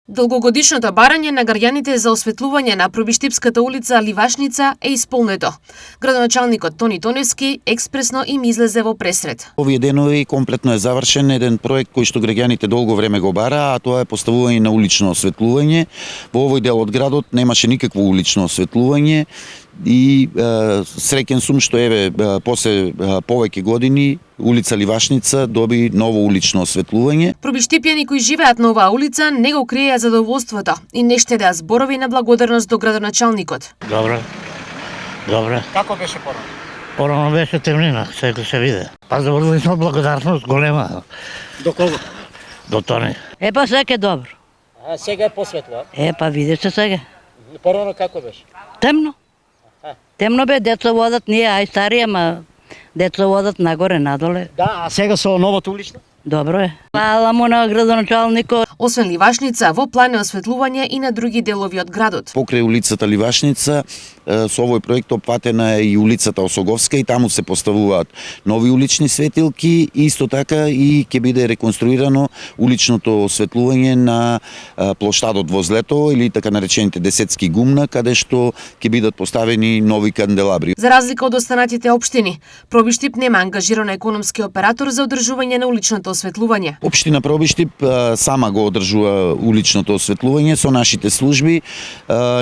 Долгогодишното барање на граѓаните за осветлување на Пробиштипската улица Ливашница е исполнето. Градоначалникот Тони Тоневски експресно им излезе во пресрет. Овие денови комплетно е завршен еден проект кој што граѓаните долго време го бара, а тоа е поставување на улично осветлување. Во овој дел од градот немаше никакво улично осветлување и среќен сум што после повеќе години улица Ливашница доби ново улично осветлување. Пробиштипјани кои живеат на оваа улица не го криеа задоволството и не штедеа зборови на благодарност до градоначалникот. Добре. Како беше порано? Порано беше темнина, сега се виде. Па заврли сме благодарност голема. До кого? До Тони. Па сега е добро. А сега е посветло. Па видиш се сега. Порано како беше? Темно. Темно бе, деца водат, ние ај старија, ма деца водат нагоре, надоле. Да, а сега со новото улично? Добро е. Фала му на градоначалникот. Освен Ливашница, во план е осветлување и на други делови од градот. Покрај улицата Ливашница, со овој проект опфатена е и улицата Осоговска и таму се поставуваат нови улични светилки, исто така и ќе биде реконструирано уличното осветлување на плоштадот во Злето или така наречените Десетски гумна, каде што ќе бидат поставени нови канделабри. За разлика од останатите општини, Пробиштип нема ангажиран економски оператор за одржување на уличното осветлување. Општина Пробиштип сама го одржува уличното осветлување со нашите служби.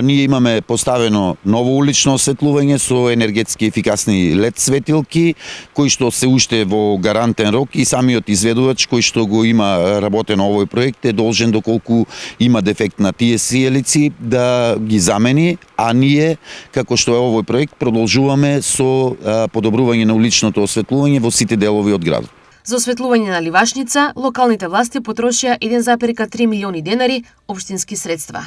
Ние имаме поставено ново улично осветлување со енергетски ефикасни LED светилки, кои што се уште во гарантен рок и самиот изведувач кој што го има работено овој проект е должен доколку има дефект на тие сијалици да ги замени, а ние, како што е овој проект, продолжуваме со подобрување на уличното осветлување во сите делови од градот. За осветлување на Ливашница, локалните власти потрошија 1,3 милиони денари општински средства.